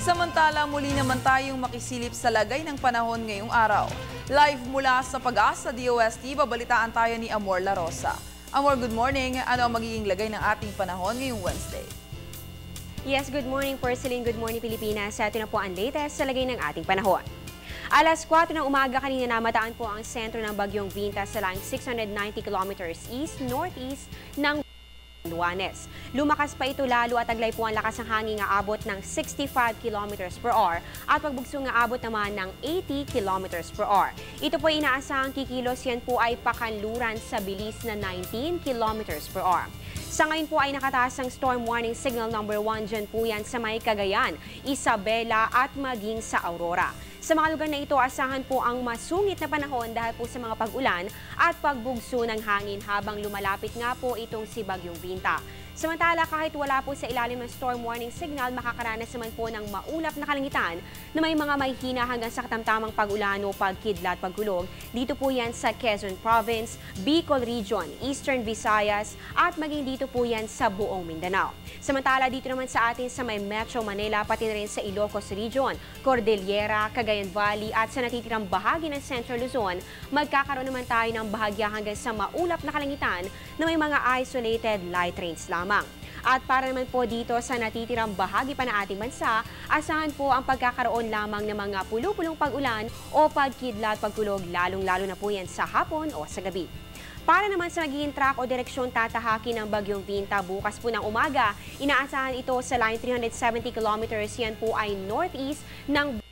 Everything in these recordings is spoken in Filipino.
Samantala, muli naman tayong makisilip sa lagay ng panahon ngayong araw. Live mula sa Pag-asa DOST, babalitaan tayo ni Amor La Rosa. Amor, good morning. Ano ang magiging lagay ng ating panahon ngayong Wednesday? Yes, good morning, Porcelain. Good morning, Pilipinas. Sa atin na po ang latest sa lagay ng ating panahon. Alas 4 ng umaga kanina namataan po ang sentro ng Bagyong Vinta sa laing 690 kilometers east-northeast ng Luanes. Lumakas pa ito lalo at taglay po ang lakas ng hangin nga abot ng 65 kilometers per hour at pagbugso nga abot naman ng 80 kilometers per hour. Ito po inaasahang kikilos, yan po ay pakanluran sa bilis na 19 kilometers per hour. Sa ngayon po ay nakataas ang storm warning signal number 1 dyan po yan sa may Cagayan, Isabela at maging sa Aurora. Sa mga lugar na ito, asahan po ang masungit na panahon dahil po sa mga pag-ulan at pagbugso ng hangin habang lumalapit nga po itong si Bagyong Vinta. Samantala, kahit wala po sa ilalim ng storm warning signal, makakaranas naman po ng maulap na kalangitan na may mga mahihina hanggang sa katamtamang pag-ulan o pagkidlat pagkulog. Dito po yan sa Quezon Province, Bicol Region, Eastern Visayas at maging dito po yan sa buong Mindanao. Samantala, dito naman sa atin sa may Metro Manila, pati na rin sa Ilocos Region, Cordillera, Cagayan Valley at sa natitirang bahagi ng Central Luzon, magkakaroon naman tayo ng bahagya hanggang sa maulap na kalangitan na may mga isolated light rains lamang. At para naman po dito sa natitirang bahagi pa ng ating bansa, asahan po ang pagkakaroon lamang ng mga pulu-pulong pag-ulan o pagkidlat pagkulog, lalong-lalo na po yan sa hapon o sa gabi. Para naman sa magiging track o direksyon tatahakin ng Bagyong Vinta bukas po ng umaga, inaasahan ito sa line 370 kilometers, yan po ay northeast ng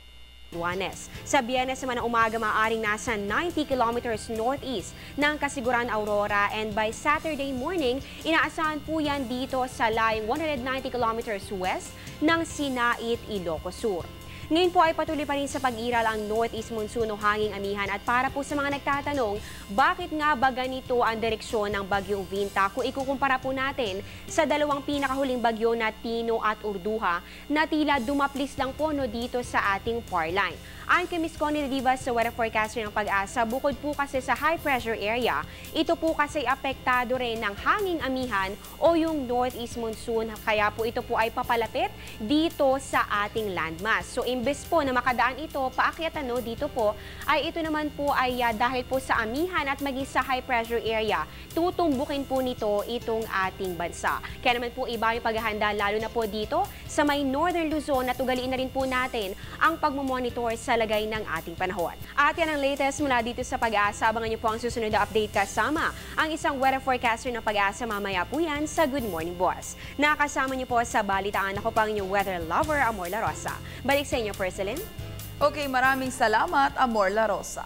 Luanes. Sa Biyernes naman ng umaga, maaaring nasa 90 kilometers northeast ng Kasiguran, Aurora, and by Saturday morning, inaasahan po yan dito sa line 190 kilometers west ng Sinait, Ilocos Sur. Ngayon po ay patuloy pa rin sa pag-iral ang northeast monsoon o hanging amihan at para po sa mga nagtatanong, bakit nga ba ganito ang direksyon ng Bagyong Vinta kung ikukumpara po natin sa dalawang pinakahuling bagyo na Tino at Urduha na tila dumaplis lang po dito sa ating far line. Ayon kay Ms. Connie Rivas sa weather forecaster ng Pag-asa, bukod po kasi sa high pressure area, ito po kasi apektado rin ng hanging amihan o yung northeast monsoon, kaya po ito po ay papalapit dito sa ating landmass. So imbes po na makadaan ito paakyat dito po, ay ito naman po ay dahil po sa amihan at maging sa high pressure area, tutumbukin po nito itong ating bansa. Kaya naman po iba yung paghahanda lalo na po dito sa may northern Luzon at ugaliin na rin po natin ang pagmamonitor sa lagay ng ating panahon. At yan ang latest mula dito sa Pag-asa. Abangan niyo po ang susunod na update kasama ang isang weather forecaster ng Pag-asa mamaya po yan sa Good Morning Boss. Nakasama niyo po sa balitaan, ako pang inyong weather lover, Amor La Rosa. Balik sa inyo, Porcelain. Okay, maraming salamat, Amor La Rosa.